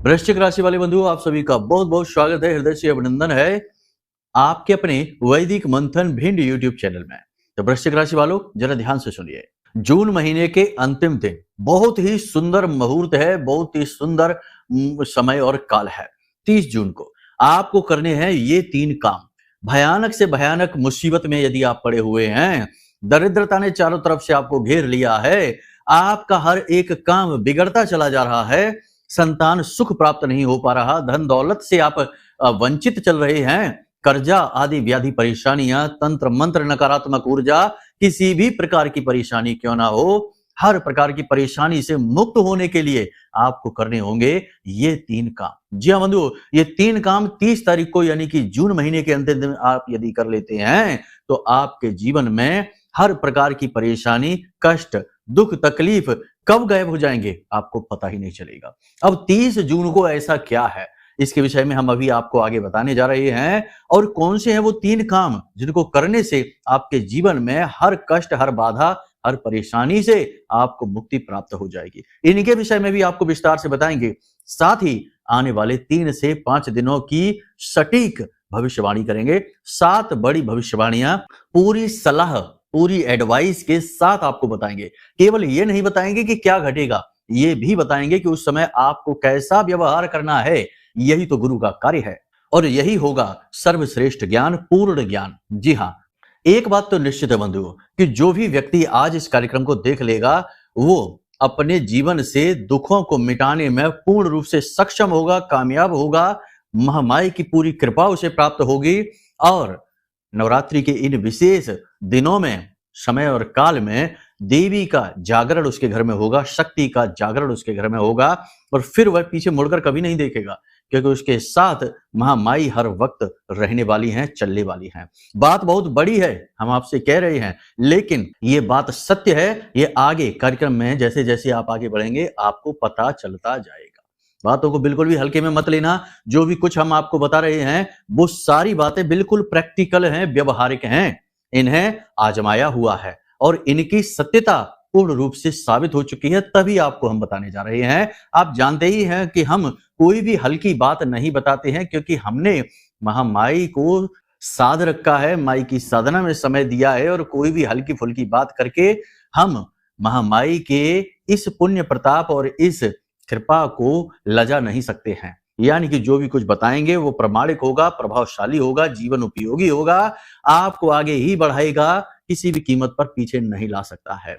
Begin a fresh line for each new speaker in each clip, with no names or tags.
वृश्चिक राशि वाले बंधुओं, आप सभी का बहुत बहुत स्वागत है, हृदय से अभिनंदन है आपके अपने वैदिक मंथन भिंड यूट्यूब चैनल में। तो वृश्चिक राशि वालों, जरा ध्यान से सुनिए। जून महीने के अंतिम दिन बहुत ही सुंदर मुहूर्त है, बहुत ही सुंदर समय और काल है। 30 जून को आपको करने हैं ये 3 काम। भयानक से भयानक मुसीबत में यदि आप पड़े हुए हैं, दरिद्रता ने चारों तरफ से आपको घेर लिया है, आपका हर एक काम बिगड़ता चला जा रहा है, संतान सुख प्राप्त नहीं हो पा रहा, धन दौलत से आप वंचित चल रहे हैं, कर्जा आदि व्याधि परेशानियां, तंत्र मंत्र नकारात्मक ऊर्जा, किसी भी प्रकार की परेशानी क्यों ना हो, हर प्रकार की परेशानी से मुक्त होने के लिए आपको करने होंगे ये 3 काम। जी हाँ बंधु, ये 3 काम 30 तारीख को यानी कि जून महीने के अंतिम दिन आप यदि कर लेते हैं तो आपके जीवन में हर प्रकार की परेशानी, कष्ट, दुख, तकलीफ कब गायब हो जाएंगे आपको पता ही नहीं चलेगा। अब 30 जून को ऐसा क्या है, इसके विषय में हम अभी आपको आगे बताने जा रहे हैं। और कौन से हैं वो 3 काम जिनको करने से आपके जीवन में हर कष्ट, हर बाधा, हर परेशानी से आपको मुक्ति प्राप्त हो जाएगी। इनके विषय में भी आपको विस्तार से बताएंगे। साथ ही आने वाले 3 से 5 दिनों की सटीक भविष्यवाणी करेंगे। 7 बड़ी भविष्यवाणियां पूरी सलाह, पूरी एडवाइस के साथ आपको बताएंगे। केवल ये नहीं बताएंगे कि क्या घटेगा, ये भी बताएंगे कि उस समय आपको कैसा व्यवहार करना है। यही तो गुरु का कार्य है और यही होगा सर्वश्रेष्ठ ज्ञान, पूर्ण ज्ञान। जी हाँ, एक बात तो निश्चित है बंधुओं कि जो भी व्यक्ति आज इस कार्यक्रम को देख लेगा वो अपने जीवन से दुखों को मिटाने में पूर्ण रूप से सक्षम होगा, कामयाब होगा, महामाई की पूरी कृपा उसे प्राप्त होगी। और नवरात्रि के इन विशेष दिनों में, समय और काल में देवी का जागरण उसके घर में होगा, शक्ति का जागरण उसके घर में होगा और फिर वह पीछे मुड़कर कभी नहीं देखेगा, क्योंकि उसके साथ महामाई हर वक्त रहने वाली हैं, चलने वाली हैं। बात बहुत बड़ी है, हम आपसे कह रहे हैं, लेकिन ये बात सत्य है। ये आगे कार्यक्रम में जैसे जैसे आप आगे बढ़ेंगे आपको पता चलता जाएगा। बातों को बिल्कुल भी हल्के में मत लेना। जो भी कुछ हम आपको बता रहे हैं वो सारी बातें बिल्कुल प्रैक्टिकल हैं, व्यवहारिक हैं, इन्हें आजमाया हुआ है और इनकी सत्यता पूर्ण रूप से साबित हो चुकी है, तभी आपको हम बताने जा रहे हैं। आप जानते ही हैं कि हम कोई भी हल्की बात नहीं बताते हैं, क्योंकि हमने महामाई को साध रखा है, माई की साधना में समय दिया है और कोई भी हल्की फुल्की बात करके हम महामाई के इस पुण्य प्रताप और इस कृपा को लजा नहीं सकते हैं। यानी कि जो भी कुछ बताएंगे वो प्रमाणिक होगा, प्रभावशाली होगा, जीवन उपयोगी होगा, आपको आगे ही बढ़ाएगा, किसी भी कीमत पर पीछे नहीं ला सकता है।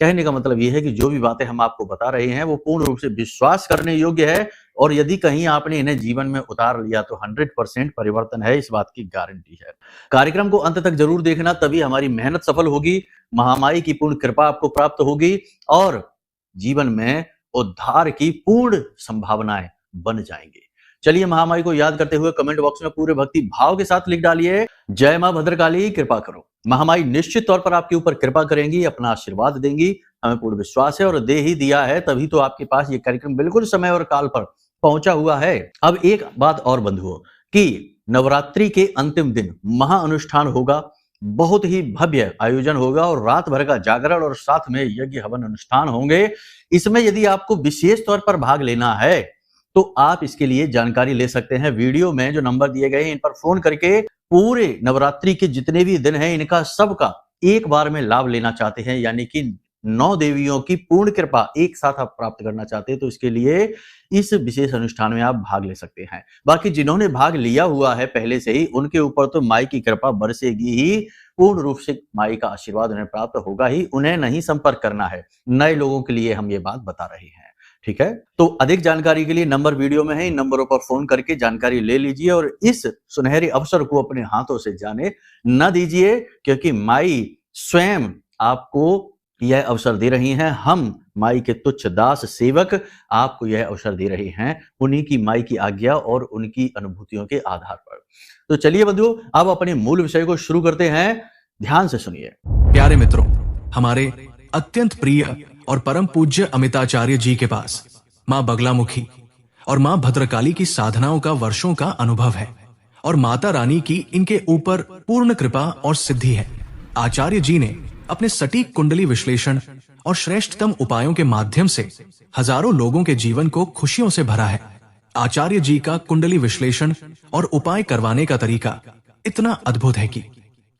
कहने का मतलब यह है कि जो भी बातें हम आपको बता रहे हैं वो पूर्ण रूप से विश्वास करने योग्य है और यदि कहीं आपने इन्हें जीवन में उतार लिया तो 100% परिवर्तन है, इस बात की गारंटी है। कार्यक्रम को अंत तक जरूर देखना, तभी हमारी मेहनत सफल होगी, महामाई की पूर्ण कृपा आपको प्राप्त होगी और जीवन में उद्धार की पूर्ण संभावनाएं बन जाएंगी। चलिए महामाई को याद करते हुए कमेंट बॉक्स में पूरे भक्ति भाव के साथ लिख डालिए, जय मां भद्रकाली, कृपा करो। महामाई निश्चित तौर पर आपके ऊपर कृपा करेंगी, अपना आशीर्वाद देंगी, हमें पूर्ण विश्वास है और दे ही दिया है, तभी तो आपके पास ये कार्यक्रम बिल्कुल समय और काल पर पहुंचा हुआ है। अब एक बात और बंधुओं कि नवरात्रि के अंतिम दिन महाअनुष्ठान होगा, बहुत ही भव्य आयोजन होगा और रात भर का जागरण और साथ में यज्ञ हवन अनुष्ठान होंगे। इसमें यदि आपको विशेष तौर पर भाग लेना है तो आप इसके लिए जानकारी ले सकते हैं। वीडियो में जो नंबर दिए गए हैं इन पर फोन करके पूरे नवरात्रि के जितने भी दिन हैं इनका सबका एक बार में लाभ लेना चाहते हैं, यानी कि 9 देवियों की पूर्ण कृपा एक साथ आप प्राप्त करना चाहते हैं तो इसके लिए इस विशेष अनुष्ठान में आप भाग ले सकते हैं। बाकी जिन्होंने भाग लिया हुआ है पहले से ही, उनके ऊपर तो माई की कृपा बरसेगी ही, पूर्ण रूप से माई का आशीर्वाद उन्हें प्राप्त होगा ही, उन्हें नहीं संपर्क करना है। नए लोगों के लिए हम ये बात बता रहे हैं, ठीक है। तो अधिक जानकारी के लिए नंबर वीडियो में है, इन नंबरों पर फोन करके जानकारी ले लीजिए और इस सुनहरे अवसर को अपने हाथों से जाने न दीजिए, क्योंकि माई स्वयं आपको यह अवसर दे रही हैं। हम माई के तुच्छ दास सेवक आपको यह अवसर दे रहे हैं, उन्हीं की माई की आज्ञा और उनकी अनुभूतियों के आधार पर। तो चलिए बंधुओं, अब अपने मूल विषय को शुरू करते हैं, ध्यान से सुनिए।
प्यारे मित्रों, हमारे अत्यंत प्रिय और परम पूज्य अमिताचार्य जी के पास मां बगलामुखी और मां भद्रकाली की साधनाओं का वर्षों का अनुभव है और माता रानी की इनके ऊपर पूर्ण कृपा और सिद्धि है। आचार्य जी ने अपने सटीक कुंडली विश्लेषण और श्रेष्ठतम उपायों के माध्यम से हजारों लोगों के जीवन को खुशियों से भरा है। आचार्य जी का कुंडली विश्लेषण और उपाय करवाने का तरीका इतना अद्भुत है कि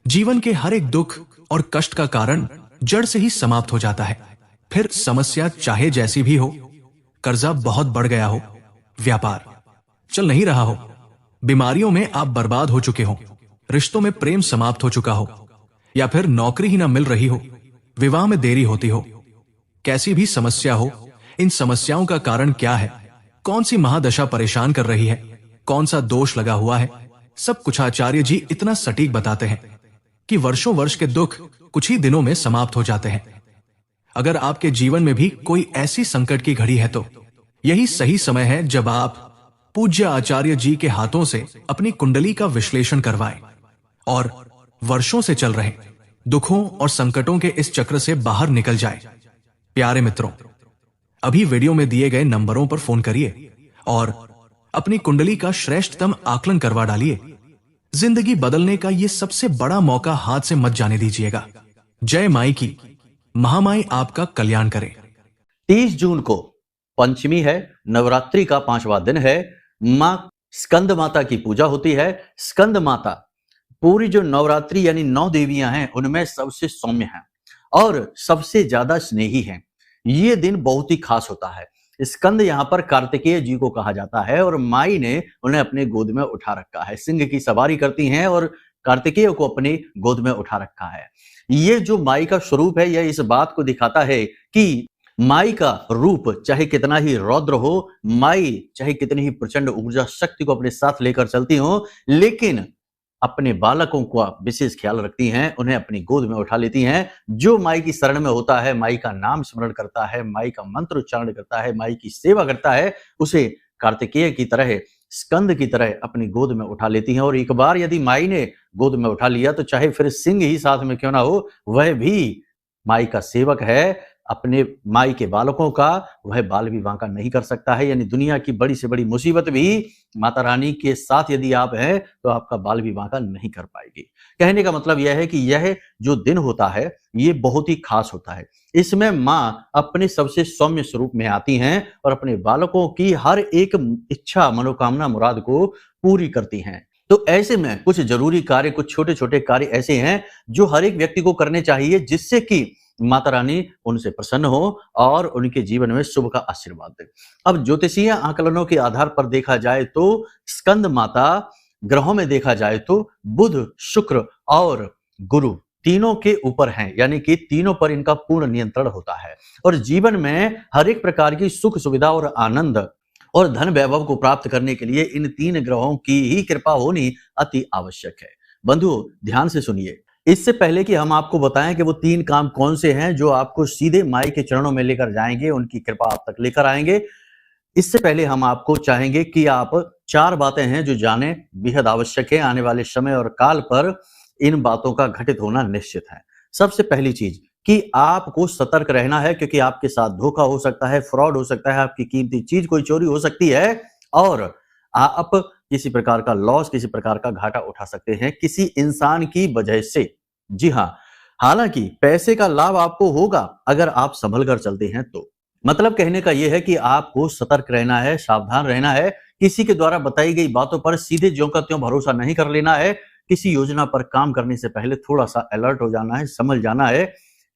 जीवन के हर एक दुख और कष्ट का कारण जड़ से ही समाप्त हो जाता है। फिर समस्या चाहे जैसी भी हो, कर्जा बहुत बढ़ गया हो, व्यापार चल नहीं रहा हो, बीमारियों में आप बर्बाद हो चुके हो, रिश्तों में प्रेम समाप्त हो चुका हो, या फिर नौकरी ही ना मिल रही हो, विवाह में देरी होती हो, कैसी भी समस्या हो, इन समस्याओं का कारण क्या है, कौन सी महादशा परेशान कर रही है, कौन सा दोष लगा हुआ है, सब कुछ आचार्य जी इतना सटीक बताते हैं कि वर्षों वर्ष के दुख कुछ ही दिनों में समाप्त हो जाते हैं। अगर आपके जीवन में भी कोई ऐसी संकट की घड़ी है तो यही सही समय है जब आप पूज्य आचार्य जी के हाथों से अपनी कुंडली का विश्लेषण करवाएं और वर्षों से चल रहे दुखों और संकटों के इस चक्र से बाहर निकल जाए। प्यारे मित्रों, अभी वीडियो में दिए गए नंबरों पर फोन करिए और अपनी कुंडली का श्रेष्ठतम आकलन करवा डालिए। जिंदगी बदलने का यह सबसे बड़ा मौका हाथ से मत जाने दीजिएगा। जय माई की, महामाई आपका कल्याण करे।
30 जून को पंचमी है, नवरात्रि का 5वां दिन है। मां स्कंद माता की पूजा होती है। स्कंद माता पूरी जो नवरात्रि यानी 9 देवियां हैं उनमें सबसे सौम्य हैं और सबसे ज्यादा स्नेही हैं। ये दिन बहुत ही खास होता है। स्कंद यहाँ पर कार्तिकेय जी को कहा जाता है और माई ने उन्हें अपने गोद में उठा रखा है। सिंह की सवारी करती हैं और कार्तिकेय को अपनी गोद में उठा रखा है। ये जो माई का स्वरूप है यह इस बात को दिखाता है कि माई का रूप चाहे कितना ही रौद्र हो, माई चाहे कितनी ही प्रचंड ऊर्जा शक्ति को अपने साथ लेकर चलती हो, लेकिन अपने बालकों का विशेष ख्याल रखती हैं, उन्हें अपनी गोद में उठा लेती हैं। जो माई की शरण में होता है, माई का नाम स्मरण करता है, माई का मंत्र उच्चारण करता है, माई की सेवा करता है, उसे कार्तिकेय की तरह, स्कंद की तरह अपनी गोद में उठा लेती हैं। और एक बार यदि माई ने गोद में उठा लिया तो चाहे फिर सिंह ही साथ में क्यों ना हो, वह भी माई का सेवक है। अपने माई के बालकों का वह बाल विवाह का नहीं कर सकता है। यानी दुनिया की बड़ी से बड़ी मुसीबत भी माता रानी के साथ यदि आप हैं तो आपका बाल विवाह का नहीं कर पाएगी। कहने का मतलब यह है कि यह जो दिन होता है ये बहुत ही खास होता है। इसमें मां अपने सबसे सौम्य स्वरूप में आती हैं और अपने बालकों की हर एक इच्छा, मनोकामना, मुराद को पूरी करती हैं। तो ऐसे में कुछ जरूरी कार्य, कुछ छोटे छोटे कार्य ऐसे हैं जो हर एक व्यक्ति को करने चाहिए, जिससे कि माता रानी उनसे प्रसन्न हो और उनके जीवन में शुभ का आशीर्वाद दे। अब ज्योतिषीय आकलनों के आधार पर देखा जाए तो स्कंद माता ग्रहों में देखा जाए तो बुध, शुक्र और गुरु तीनों के ऊपर हैं, यानी कि तीनों पर इनका पूर्ण नियंत्रण होता है और जीवन में हर एक प्रकार की सुख सुविधा और आनंद और धन वैभव को प्राप्त करने के लिए इन 3 ग्रहों की ही कृपा होनी अति आवश्यक है। बंधुओं, ध्यान से सुनिए। इससे पहले कि हम आपको बताएं कि वो 3 काम कौन से हैं जो आपको सीधे माई के चरणों में लेकर जाएंगे, उनकी कृपा आप तक लेकर आएंगे, इससे पहले हम आपको चाहेंगे कि आप 4 बातें हैं जो जाने, बेहद आवश्यक है। आने वाले समय और काल पर इन बातों का घटित होना निश्चित है। सबसे पहली चीज कि आपको सतर्क रहना है, क्योंकि आपके साथ धोखा हो सकता है, फ्रॉड हो सकता है, आपकी कीमती चीज कोई चोरी हो सकती है और आप किसी प्रकार का लॉस, किसी प्रकार का घाटा उठा सकते हैं किसी इंसान की वजह से। जी हाँ, हालांकि पैसे का लाभ आपको होगा अगर आप संभल कर चलते हैं तो। मतलब कहने का यह है कि आपको सतर्क रहना है, सावधान रहना है। किसी के द्वारा बताई गई बातों पर सीधे ज्यों का त्यों भरोसा नहीं कर लेना है। किसी योजना पर काम करने से पहले थोड़ा सा अलर्ट हो जाना है, समझ जाना है।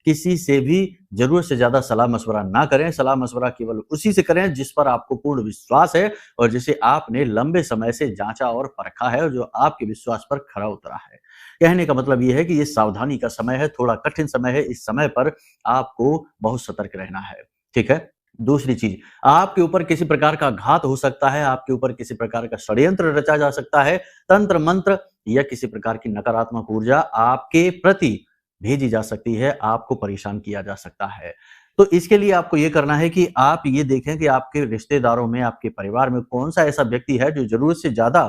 किसी से भी जरूरत से ज्यादा सलाह मशवरा ना करें। सलाह मशवरा केवल उसी से करें जिस पर आपको पूर्ण विश्वास है और जिसे आपने लंबे समय से जांचा और परखा है और जो आपके विश्वास पर खरा उतरा है। कहने का मतलब यह है कि ये सावधानी का समय है, थोड़ा कठिन समय है। इस समय पर आपको बहुत सतर्क रहना है, ठीक है। दूसरी चीज, आपके ऊपर किसी प्रकार का घात हो सकता है, आपके ऊपर किसी प्रकार का षड्यंत्र रचा जा सकता है, तंत्र मंत्र या किसी प्रकार की नकारात्मक ऊर्जा आपके प्रति भेजी जा सकती है, आपको परेशान किया जा सकता है। तो इसके लिए आपको यह करना है कि आप ये देखें कि आपके रिश्तेदारों में, आपके परिवार में कौन सा ऐसा व्यक्ति है जो जरूरत से ज्यादा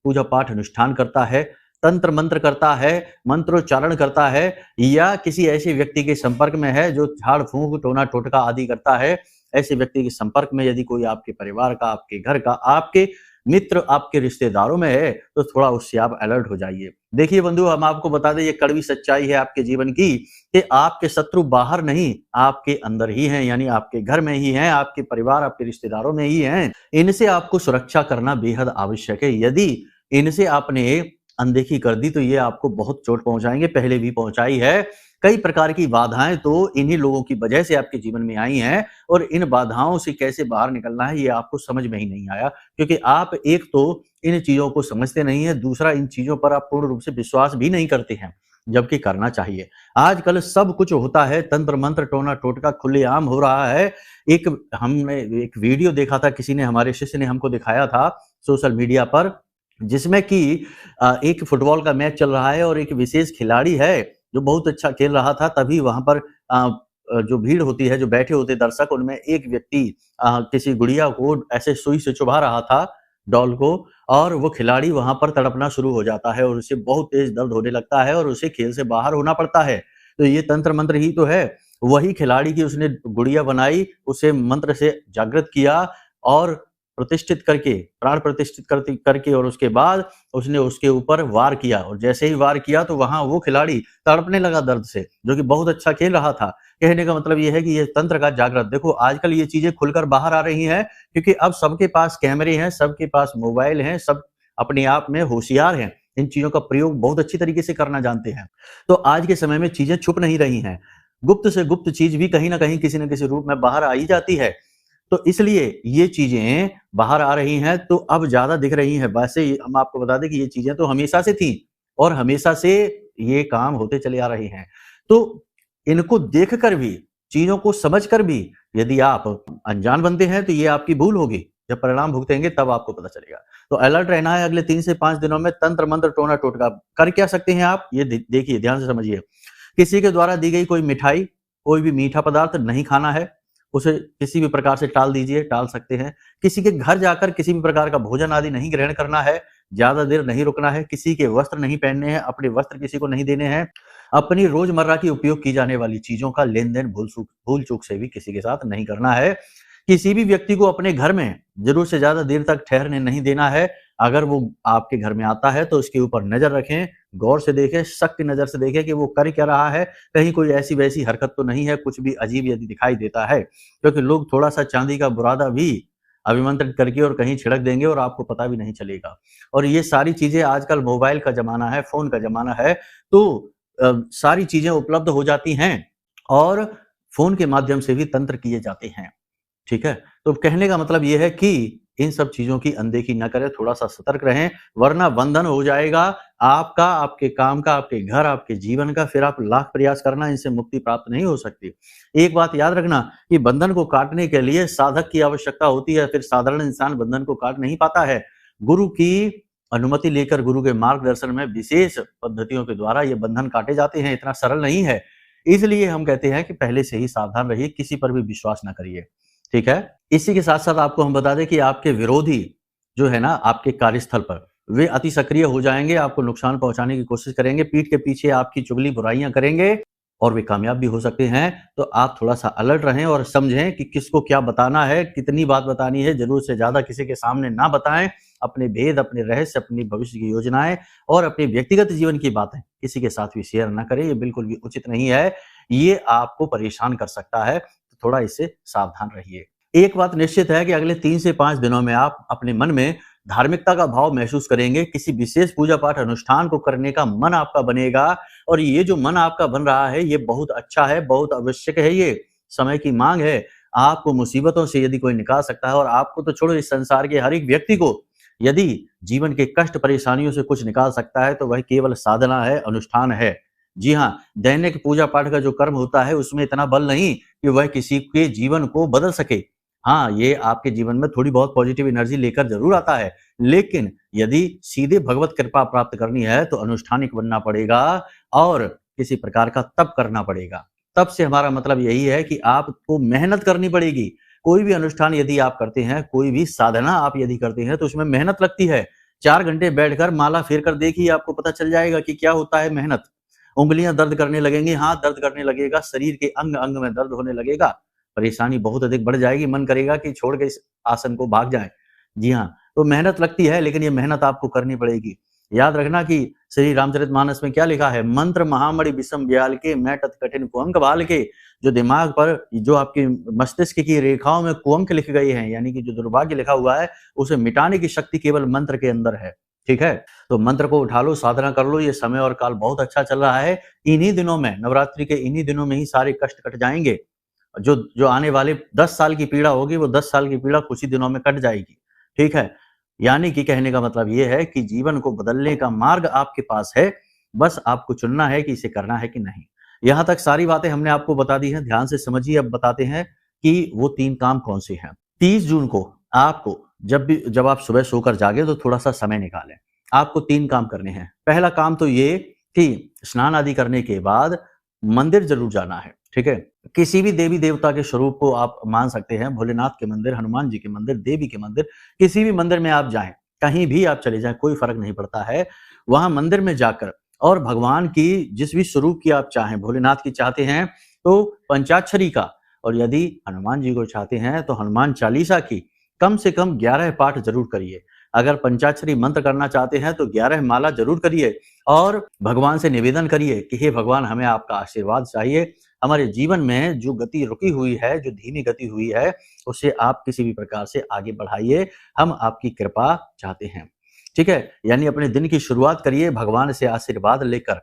पूजा पाठ अनुष्ठान करता है, तंत्र मंत्र करता है, मंत्रोच्चारण करता है, या किसी ऐसे व्यक्ति के संपर्क में है जो झाड़ फूंक, टोना टोटका आदि करता है। ऐसे व्यक्ति के संपर्क में यदि कोई आपके परिवार का, आपके घर का, आपके मित्र आपके रिश्तेदारों में है तो थोड़ा उससे आप अलर्ट हो जाइए। देखिए बंधु, हम आपको बता दें, ये कड़वी सच्चाई है आपके जीवन की कि आपके शत्रु बाहर नहीं, आपके अंदर ही हैं, यानी आपके घर में ही हैं, आपके परिवार, आपके रिश्तेदारों में ही हैं। इनसे आपको सुरक्षा करना बेहद आवश्यक है। यदि इनसे आपने अनदेखी कर दी तो ये आपको बहुत चोट पहुंचाएंगे, पहले भी पहुंचाई है। कई प्रकार की बाधाएं तो इन्हीं लोगों की वजह से आपके जीवन में आई हैं, और इन बाधाओं से कैसे बाहर निकलना है ये आपको समझ में ही नहीं आया, क्योंकि आप एक तो इन चीजों को समझते नहीं है, दूसरा इन चीजों पर आप पूर्ण रूप से विश्वास भी नहीं करते हैं, जबकि करना चाहिए। आजकल सब कुछ होता है, तंत्र मंत्र टोना टोटका खुलेआम हो रहा है। हमने एक वीडियो देखा था, किसी ने, हमारे शिष्य ने हमको दिखाया था सोशल मीडिया पर, जिसमें कि एक फुटबॉल का मैच चल रहा है और एक विशेष खिलाड़ी है जो बहुत अच्छा खेल रहा था। तभी वहां पर जो भीड़ होती है, जो बैठे होते दर्शक, उनमें एक व्यक्ति किसी गुड़िया को ऐसे सुई से चुभा रहा था, डॉल को, और वो खिलाड़ी वहां पर तड़पना शुरू हो जाता है और उसे बहुत तेज दर्द होने लगता है और उसे खेल से बाहर होना पड़ता है। तो ये तंत्र मंत्र ही तो है। वही खिलाड़ी की उसने गुड़िया बनाई, उसे मंत्र से जागृत किया और प्रतिष्ठित करके, प्राण प्रतिष्ठित करके, और उसके बाद उसने उसके ऊपर वार किया, और जैसे ही वार किया तो वहां वो खिलाड़ी तड़पने लगा दर्द से, जो कि बहुत अच्छा खेल रहा था। कहने का मतलब ये है कि ये तंत्र का जागृत, देखो आजकल ये चीजें खुलकर बाहर आ रही हैं, क्योंकि अब सबके पास कैमरे हैं, सबके पास मोबाइल हैं, सब अपने आप में होशियार हैं, इन चीजों का प्रयोग बहुत अच्छी तरीके से करना जानते हैं। तो आज के समय में चीजें छुप नहीं रही हैं, गुप्त से गुप्त चीज भी कहीं ना कहीं किसी न किसी रूप में बाहर आ ही जाती है। तो इसलिए ये चीजें बाहर आ रही हैं, तो अब ज्यादा दिख रही हैं। वैसे हम आपको बता दें कि ये चीजें तो हमेशा से थी और हमेशा से ये काम होते चले आ रहे हैं। तो इनको देखकर भी, चीजों को समझकर भी यदि आप अनजान बनते हैं तो ये आपकी भूल होगी। जब परिणाम भुगतेंगे तब आपको पता चलेगा। तो अलर्ट रहना है। अगले 3 से 5 दिनों में तंत्र मंत्र टोना टोटका कर क्या सकते हैं आप, ये देखिए, ध्यान से समझिए। किसी के द्वारा दी गई कोई मिठाई, कोई भी मीठा पदार्थ नहीं खाना है, उसे किसी भी प्रकार से टाल दीजिए, टाल सकते हैं। किसी के घर जाकर किसी भी प्रकार का भोजन आदि नहीं ग्रहण करना है, ज्यादा देर नहीं रुकना है, किसी के वस्त्र नहीं पहनने हैं, अपने वस्त्र किसी को नहीं देने हैं, अपनी रोजमर्रा की उपयोग की जाने वाली चीजों का लेन देन भूल चूक से भी किसी के साथ नहीं करना है। किसी भी व्यक्ति को अपने घर में जरूर से ज्यादा देर तक ठहरने नहीं देना है। अगर वो आपके घर में आता है तो उसके ऊपर नजर रखें, गौर से देखें, शक की नजर से देखें कि वो कर क्या रहा है, कहीं कोई ऐसी वैसी हरकत तो नहीं है, कुछ भी अजीब यदि दिखाई देता है, क्योंकि लोग थोड़ा सा चांदी का बुरादा भी अभिमंत्रित करके और कहीं छिड़क देंगे और आपको पता भी नहीं चलेगा। और ये सारी चीजें, आजकल मोबाइल का जमाना है, फोन का जमाना है, तो सारी चीजें उपलब्ध हो जाती हैं और फोन के माध्यम से भी तंत्र किए जाते हैं। ठीक है, तो कहने का मतलब ये है कि इन सब चीजों की अनदेखी ना करें, थोड़ा सा सतर्क रहें, वरना बंधन हो जाएगा आपका, आपके काम का, आपके घर, आपके जीवन का। फिर आप लाख प्रयास करना, इनसे मुक्ति प्राप्त नहीं हो सकती। एक बात याद रखना कि बंधन को काटने के लिए साधक की आवश्यकता होती है, फिर साधारण इंसान बंधन को काट नहीं पाता है। गुरु की अनुमति लेकर, गुरु के मार्गदर्शन में विशेष पद्धतियों के द्वारा ये बंधन काटे जाते हैं, इतना सरल नहीं है। इसलिए हम कहते हैं कि पहले से ही सावधान रहिए, किसी पर भी विश्वास ना करिए। ठीक है, इसी के साथ साथ आपको हम बता दें कि आपके विरोधी जो है ना, आपके कार्यस्थल पर, वे अति सक्रिय हो जाएंगे, आपको नुकसान पहुंचाने की कोशिश करेंगे, पीठ के पीछे आपकी चुगली बुराइयां करेंगे और वे कामयाब भी हो सकते हैं। तो आप थोड़ा सा अलर्ट रहें और समझें कि किसको क्या बताना है, कितनी बात बतानी है। जरूरत से ज्यादा किसी के सामने ना बताएं। अपने भेद, अपने रहस्य, अपनी भविष्य की योजनाएं और अपने व्यक्तिगत जीवन की बातें किसी के साथ भी शेयर ना करें, ये बिल्कुल भी उचित नहीं है। ये आपको परेशान कर सकता है, तो थोड़ा इससे सावधान रहिए। एक बात निश्चित है कि अगले 3 से 5 दिनों में आप अपने मन में धार्मिकता का भाव महसूस करेंगे, किसी विशेष पूजा पाठ अनुष्ठान को करने का मन आपका बनेगा, और ये जो मन आपका बन रहा है ये बहुत अच्छा है, बहुत आवश्यक है, ये समय की मांग है। आपको मुसीबतों से यदि कोई निकाल सकता है, और आपको तो छोड़ो, इस संसार के हर एक व्यक्ति को यदि जीवन के कष्ट परेशानियों से कुछ निकाल सकता है तो वह केवल साधना है, अनुष्ठान है। जी हाँ, दैनिक पूजा पाठ का जो कर्म होता है उसमें इतना बल नहीं कि वह किसी के जीवन को बदल सके। हाँ, ये आपके जीवन में थोड़ी बहुत पॉजिटिव एनर्जी लेकर जरूर आता है, लेकिन यदि सीधे भगवत कृपा प्राप्त करनी है तो अनुष्ठानिक बनना पड़ेगा और किसी प्रकार का तप करना पड़ेगा। तप से हमारा मतलब यही है कि आपको मेहनत करनी पड़ेगी। कोई भी अनुष्ठान यदि आप करते हैं, कोई भी साधना आप यदि करते हैं, तो उसमें मेहनत लगती है। 4 घंटे बैठकर माला फेर कर देखिए, आपको पता चल जाएगा कि क्या होता है मेहनत। उंगलियां दर्द करने लगेंगी, हाथ दर्द करने लगेगा, शरीर के अंग अंग में दर्द होने लगेगा, परेशानी बहुत अधिक बढ़ जाएगी, मन करेगा कि छोड़ के इस आसन को भाग जाए। जी हाँ, तो मेहनत लगती है, लेकिन ये मेहनत आपको करनी पड़ेगी। याद रखना कि श्री रामचरितमानस में क्या लिखा है, मंत्र महामणि विषम ब्याल के, मैं तत् कठिन कुअंक बाल के। जो दिमाग पर, जो आपकी मस्तिष्क की रेखाओं में कुअंक लिख गए हैं, यानी कि जो दुर्भाग्य लिखा हुआ है, उसे मिटाने की शक्ति केवल मंत्र के अंदर है। ठीक है, तो मंत्र को उठा लो, साधना कर लो। ये समय और काल बहुत अच्छा चल रहा है। इन्हीं दिनों में, नवरात्रि के इन्हीं दिनों में ही सारे कष्ट कट जाएंगे। जो जो आने वाले 10 साल की पीड़ा होगी, वो 10 साल की पीड़ा कुछ ही दिनों में कट जाएगी। ठीक है, यानी कि कहने का मतलब ये है कि जीवन को बदलने का मार्ग आपके पास है, बस आपको चुनना है कि इसे करना है कि नहीं। यहाँ तक सारी बातें हमने आपको बता दी हैं, ध्यान से समझिए। अब बताते हैं कि वो 3 काम कौन से हैं। 30 जून को आपको जब आप सुबह सोकर जागे तो थोड़ा-सा समय निकालें। आपको 3 काम करने हैं। पहला काम तो ये कि स्नान आदि करने के बाद मंदिर ज़रूर जाना है, ठीक है? किसी भी देवी-देवता के स्वरूप को आप मान सकते हैं, भोलेनाथ के मंदिर, हनुमान जी के मंदिर, देवी के मंदिर, किसी भी मंदिर में आप जाएँ, कहीं भी आप चले जाएँ, कोई फ़र्क नहीं पड़ता है। वहाँ मंदिर में जाकर और भगवान की जिस भी स्वरूप की आप चाहें, भोलेनाथ की चाहते हैं तो पंचाक्षरी का, और यदि हनुमान जी को चाहते हैं तो हनुमान चालीसा की कम से कम 11 पाठ ज़रूर करिए। अगर पंचाक्षरी मंत्र करना चाहते हैं तो 11 माला ज़रूर करिए और भगवान से निवेदन करिए कि हे भगवान, हमें आपका आशीर्वाद चाहिए। हमारे जीवन में जो गति रुकी हुई है, जो धीमी गति हुई है, उसे आप किसी भी प्रकार से आगे बढ़ाइए। हम आपकी कृपा चाहते हैं। ठीक है? यानी अपने दिन की शुरुआत करिए भगवान से आशीर्वाद लेकर,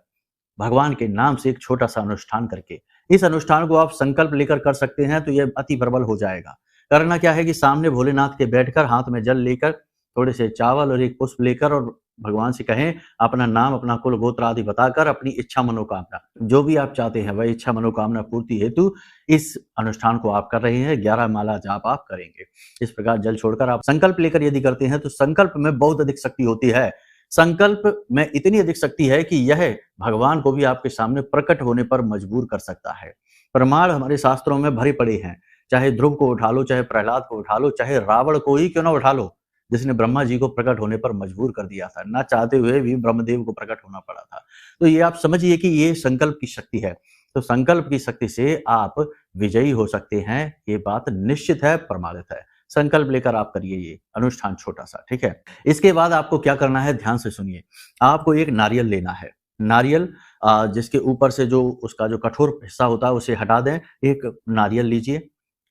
भगवान के नाम से एक छोटा-सा अनुष्ठान करके। इस अनुष्ठान को आप संकल्प लेकर कर सकते हैं तो यह अति प्रबल हो जाएगा। करना क्या है कि सामने भोलेनाथ के बैठकर, हाथ में जल लेकर, थोड़े से चावल और एक पुष्प लेकर और भगवान से कहें, अपना नाम, अपना कुल गोत्र आदि बताकर अपनी इच्छा मनोकामना, जो भी आप चाहते हैं वह इच्छा मनोकामना पूर्ति हेतु इस अनुष्ठान को आप कर रहे हैं। 11 माला जाप आप करेंगे। इस प्रकार जल छोड़कर आप संकल्प लेकर यदि करते हैं तो संकल्प में बहुत अधिक शक्ति होती है। संकल्प में इतनी अधिक शक्ति है कि यह भगवान को भी आपके सामने प्रकट होने पर मजबूर कर सकता है। प्रमाण हमारे शास्त्रों में भरे पड़े हैं। चाहे ध्रुव को उठा लो, चाहे प्रहलाद को उठा लो, चाहे रावण को ही क्यों ना उठा लो, जिसने ब्रह्मा जी को प्रकट होने पर मजबूर कर दिया था। ना चाहते हुए भी ब्रह्मदेव को प्रकट होना पड़ा था। तो ये आप समझिए कि ये संकल्प की शक्ति है। तो संकल्प की शक्ति से आप विजयी हो सकते हैं। ये बात निश्चित है, प्रमाणित है। संकल्प लेकर आप करिए ये अनुष्ठान छोटा-सा, ठीक है? इसके बाद आपको क्या करना है, ध्यान से सुनिए। आपको एक नारियल लेना है। नारियल जिसके ऊपर से जो उसका जो कठोर हिस्सा होता है उसे हटा दें। एक नारियल लीजिए,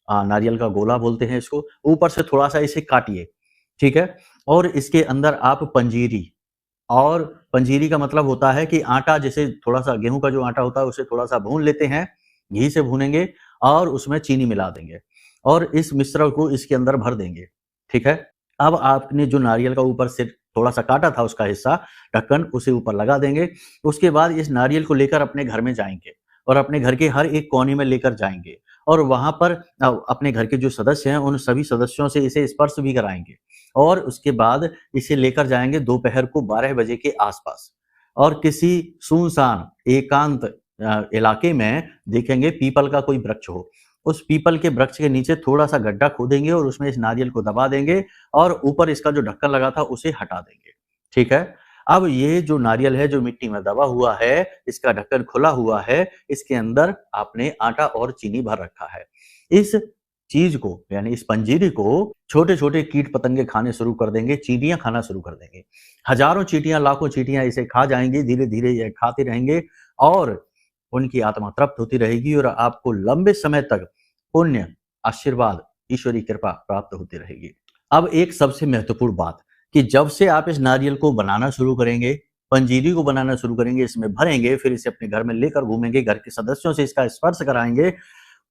नारियल का गोला बोलते हैं इसको। ऊपर से थोड़ा-सा इसे काटिए, ठीक है? और इसके अंदर आप पंजीरी, और पंजीरी का मतलब होता है कि आटा, जैसे थोड़ा-सा गेहूँ का जो आटा होता है उसे थोड़ा-सा भून लेते हैं, घी से भूनेंगे और उसमें चीनी मिला देंगे और इस मिश्रण को इसके अंदर भर देंगे, ठीक है? अब आपने जो नारियल का ऊपर से थोड़ा-सा काटा था उसका हिस्सा, ढक्कन, उसे ऊपर लगा देंगे। उसके बाद इस नारियल को लेकर अपने घर में जाएँगे और अपने घर के हर एक कोने में लेकर जाएँगे और वहाँ पर अपने घर के जो सदस्य हैं उन सभी सदस्यों से इसे स्पर्श भी कराएँगे और उसके बाद इसे लेकर जाएँगे दोपहर को 12 बजे के आस-पास और किसी सुनसान एकांत इलाके में देखेंगे पीपल का कोई वृक्ष हो। उस पीपल के वृक्ष के नीचे थोड़ा-सा गड्ढा खोदेंगे और उसमें इस नारियल को दबा देंगे और ऊपर इसका जो ढक्कन लगा था उसे हटा देंगे, ठीक है? अब ये जो नारियल है, जो मिट्टी में दबा हुआ है, इसका ढक्कन खुला हुआ है, इसके अंदर आपने आटा और चीनी भर रखा है। इस चीज़ को, यानी इस पंजीरी को छोटे-छोटे कीट-पतंगे खाने शुरू कर देंगे, चींटियाँ खाना शुरू कर देंगे। हज़ारों चींटियाँ, लाखों चींटियाँ इसे खा जाएँगी, धीरे-धीरे ये खाते रहेंगे और उनकी आत्मा तृप्त होती रहेगी और आपको लंबे समय तक पुण्य, आशीर्वाद, ईश्वरी कृपा प्राप्त होती रहेगी। अब एक सबसे महत्वपूर्ण बात कि जब से आप इस नारियल को बनाना शुरू करेंगे, पंजीरी को बनाना शुरू करेंगे, इसमें भरेंगे, फिर इसे अपने घर में लेकर घूमेंगे, घर के सदस्यों से इसका स्पर्श कराएँगे,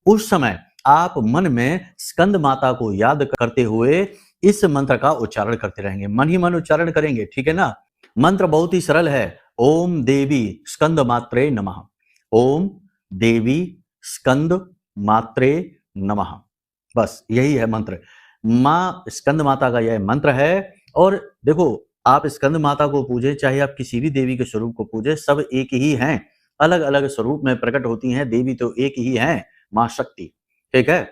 उस समय आप मन में स्कंद माता को याद करते हुए इस मंत्र का उच्चारण करते रहेंगे। मन ही मन उच्चारण करेंगे, ठीक है ना? मंत्र बहुत ही सरल है। ओम देवी स्कंद मात्रे नमः। ओम देवी स्कंद मात्रे नमः। बस यही है मंत्र। माँ स्कंद माता का यह मंत्र है और देखो, आप स्कंद माता को पूजे, चाहे आप किसी भी देवी के स्वरूप को पूजे, सब एक ही हैं। अलग-अलग स्वरूप में प्रकट होती हैं, देवी तो एक ही हैं, माँ शक्ति, ठीक है?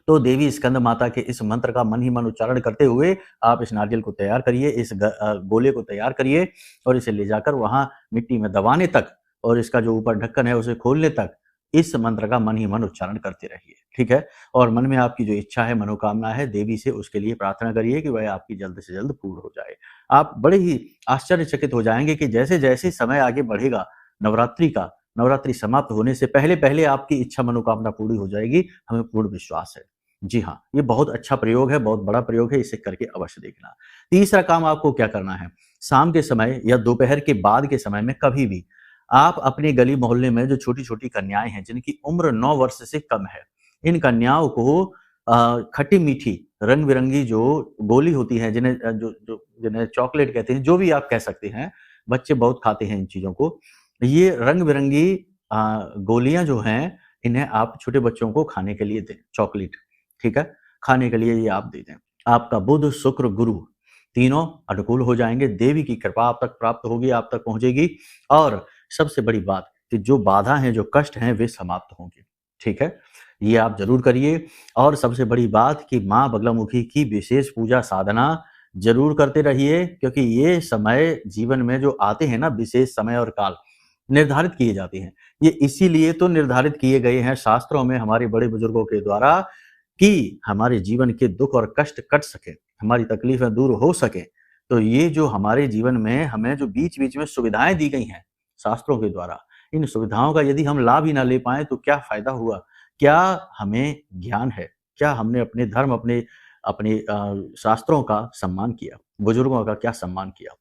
तो देवी स्कंद माता के इस मंत्र का मन ही मन उच्चारण करते हुए आप इस नारियल को तैयार करिए, इस गोले को तैयार करिए और इसे ले जाकर वहाँ मिट्टी में दबाने तक और इसका जो ऊपर ढक्कन है उसे खोलने तक इस मंत्र का मन ही मन उच्चारण करते रहिए, ठीक है। और मन में आपकी जो इच्छा है, मनोकामना है, देवी से उसके लिए प्रार्थना करिए कि वह आपकी जल्द से जल्द पूर्ण हो जाए। आप बड़े ही आश्चर्यचकित हो जाएंगे कि जैसे जैसे समय आगे बढ़ेगा नवरात्रि समाप्त होने से पहले पहले आपकी इच्छा मनोकामना पूरी हो जाएगी, हमें पूर्ण विश्वास है। जी हाँ, ये बहुत अच्छा प्रयोग है, बहुत बड़ा प्रयोग है, इसे करके अवश्य देखना। तीसरा काम आपको क्या करना है, शाम के समय या दोपहर के बाद के समय में कभी भी आप अपने गली मोहल्ले में जो छोटी-छोटी कन्याएँ हैं, जिनकी उम्र 9 वर्ष से कम है, इन कन्याओं को खट्टी-मीठी, रंग-बिरंगी जो गोली होती है, जिन्हें चॉकलेट कहते हैं, जो भी आप कह सकते हैं, बच्चे बहुत खाते हैं इन चीज़ों को। ये रंग-बिरंगी गोलियाँ जो हैं, इन्हें आप छोटे बच्चों को खाने के लिए दें, चॉकलेट, ठीक है? खाने के लिए ये आप दे दें। आपका बुध, शुक्र, गुरु तीनों अनुकूल हो जाएँगे, देवी की कृपा आप तक प्राप्त होगी, आप तक पहुँचेगी और सबसे बड़ी बात कि जो बाधा हैं, जो कष्ट हैं, वे समाप्त होंगे, ठीक है? ये आप ज़रूर करिए और सबसे बड़ी बात कि माँ बगलामुखी की विशेष पूजा साधना ज़रूर करते रहिए, क्योंकि ये समय जीवन में जो आते हैं ना, विशेष समय और काल निर्धारित किए जाते हैं। ये इसीलिए तो निर्धारित किए गए हैं शास्त्रों में हमारे बड़े बुजुर्गों के द्वारा कि हमारे जीवन के दुख और कष्ट कट सके, हमारी तकलीफ़ें दूर हो सकें। तो ये जो हमारे जीवन में हमें जो बीच-बीच में सुविधाएँ दी गई हैं शास्त्रों के द्वारा, इन सुविधाओं का यदि हम लाभ ही ना ले पाएँ तो क्या फ़ायदा हुआ? क्या हमें ज्ञान है? क्या हमने अपने धर्म, अपने शास्त्रों का सम्मान किया? बुजुर्गों का क्या सम्मान किया?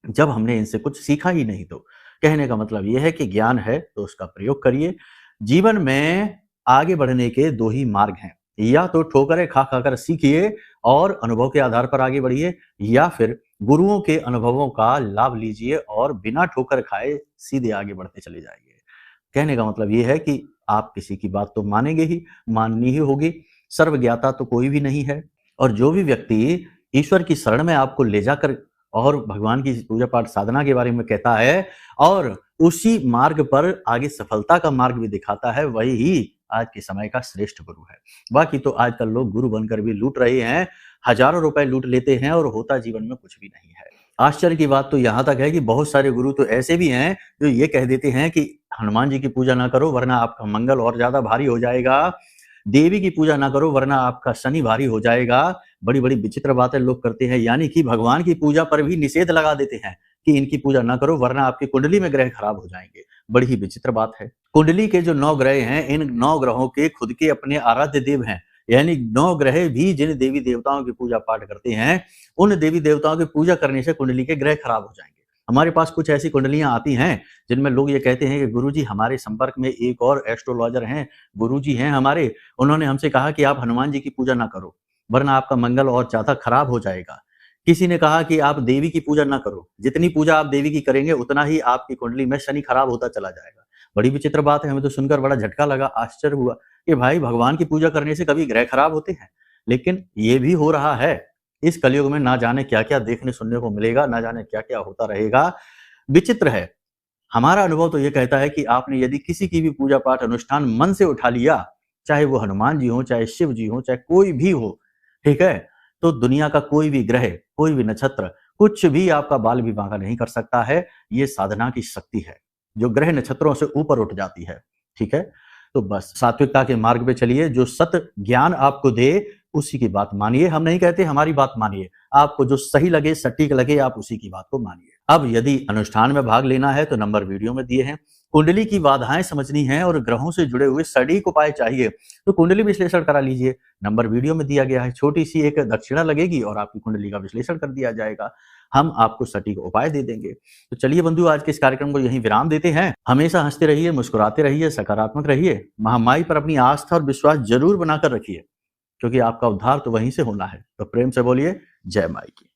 जब हमने इनसे कुछ सीखा ही नहीं तो। कहने का मतलब ये है कि ज्ञान है तो उसका प्रयोग करिए। जीवन में आगे बढ़ने के 2 ही मार्ग हैं, या तो ठोकरें खा-खा कर सीखिए और अनुभव के आधार पर आगे बढ़िए, या फिर गुरुओं के अनुभवों का लाभ लीजिए और बिना ठोकर खाए सीधे आगे बढ़ते चले जाइए। कहने का मतलब ये है कि आप किसी की बात तो मानेंगे ही, माननी ही होगी। सर्वज्ञाता तो कोई भी नहीं है और जो भी व्यक्ति ईश्वर की शरण में आपको ले जाकर और भगवान की पूजा पाठ साधना के बारे में कहता है और उसी मार्ग पर आगे सफलता का मार्ग भी दिखाता है, वही ही आज के समय का श्रेष्ठ गुरु है। बाकी तो आजकल लोग गुरु बनकर भी लूट रहे हैं, हज़ारों रुपए लूट लेते हैं और होता जीवन में कुछ भी नहीं है। आश्चर्य की बात तो यहाँ तक है कि बहुत सारे गुरु तो ऐसे भी हैं जो ये कह देते हैं कि हनुमान जी की पूजा ना करो वरना आपका मंगल और ज़्यादा भारी हो जाएगा, देवी की पूजा ना करो वरना आपका शनि भारी हो जाएगा। बड़ी-बड़ी विचित्र बातें लोग करते हैं, यानी कि भगवान की पूजा पर भी निषेध लगा देते हैं कि इनकी पूजा ना करो वरना आपकी कुंडली में ग्रह खराब हो जाएँगे। बड़ी ही विचित्र बात है। कुंडली के जो 9 ग्रह हैं, इन 9 ग्रहों के खुद के अपने आराध्य देव हैं, यानी 9 ग्रह भी जिन देवी देवताओं की पूजा पाठ करते हैं, उन देवी देवताओं की पूजा करने से कुंडली के ग्रह खराब हो जाएँगे। हमारे पास कुछ ऐसी कुंडलियाँ आती हैं, जिनमें लोग ये कहते हैं कि गुरुजी हमारे संपर्क में एक और एस्ट्रोलॉजर हैं, गुरुजी हैं हमारे, उन्होंने हमसे कहा कि आप हनुमान जी की पूजा ना करो, वरना आपका मंगल और ज़्यादा खराब हो जाएगा। किसी ने कहा कि आप देवी की पूजा ना करो, जितनी पूजा आप देवी की करेंगे उतना ही आपकी कुंडली में शनि खराब होता चला जाएगा। बड़ी विचित्र बात है, हमें तो सुनकर बड़ा झटका लगा, आश्चर्य हुआ कि भाई भगवान की पूजा करने से कभी ग्रह खराब होते हैं? लेकिन ये भी हो रहा है। इस कलयुग में ना जाने क्या-क्या देखने सुनने को मिलेगा, ना जाने क्या-क्या होता रहेगा। विचित्र है। हमारा अनुभव तो ये कहता है कि आपने यदि किसी की भी पूजा पाठ अनुष्ठान मन से उठा लिया, चाहे वो हनुमान जी हों, चाहे शिव जी हों, चाहे कोई भी हो, ठीक है? तो दुनिया का कोई भी ग्रह, कोई भी नक्षत्र, कुछ भी आपका बाल भी बांका नहीं कर सकता है। ये साधना की शक्ति है, जो ग्रह नक्षत्रों से ऊपर उठ जाती है, ठीक है? तो बस सात्विकता के मार्ग पे चलिए, जो सत ज्ञान आपको दे, उसी की बात मानिए। हम नहीं कहते हमारी बात मानिए, आपको जो सही लगे, सटीक लगे, आप उसी की बात को मानिए। अब यदि अनुष्ठान में भाग लेना है तो नंबर वीडियो में दिए हैं। कुंडली की बाधाएं समझनी है और ग्रहों से जुड़े हुए सटीक उपाय चाहिए तो कुंडली विश्लेषण करा लीजिए, नंबर वीडियो में दिया गया है। छोटी सी एक दक्षिणा लगेगी और आपकी कुंडली का विश्लेषण कर दिया जाएगा, हम आपको सटीक उपाय दे देंगे। तो चलिए बंधु, आज के इस कार्यक्रम को यहीं विराम देते हैं। हमेशा हंसते रहिए, मुस्कुराते रहिए, सकारात्मक रहिए, महामाई पर अपनी आस्था और विश्वास जरूर बनाकर रखिए, क्योंकि आपका उद्धार तो वहीं से होना है। तो प्रेम से बोलिए जय माई की।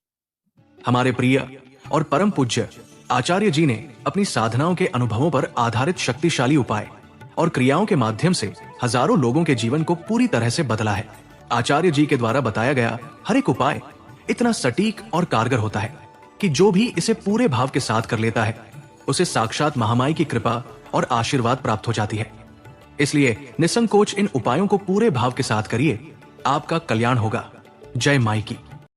हमारे प्रिय और परम पूज्य आचार्य जी ने अपनी साधनाओं के अनुभवों पर आधारित शक्तिशाली उपाय और क्रियाओं के माध्यम से हजारों लोगों के जीवन को पूरी तरह से बदला है। आचार्य जी के द्वारा बताया गया हर एक उपाय इतना सटीक और कारगर होता है कि जो भी इसे पूरे भाव के साथ कर लेता है, उसे साक्षात महामाई की कृपा और आशीर्वाद प्राप्त हो जाती है। इसलिए निसंकोच इन उपायों को पूरे भाव के साथ करिए, आपका कल्याण होगा। जय माई की।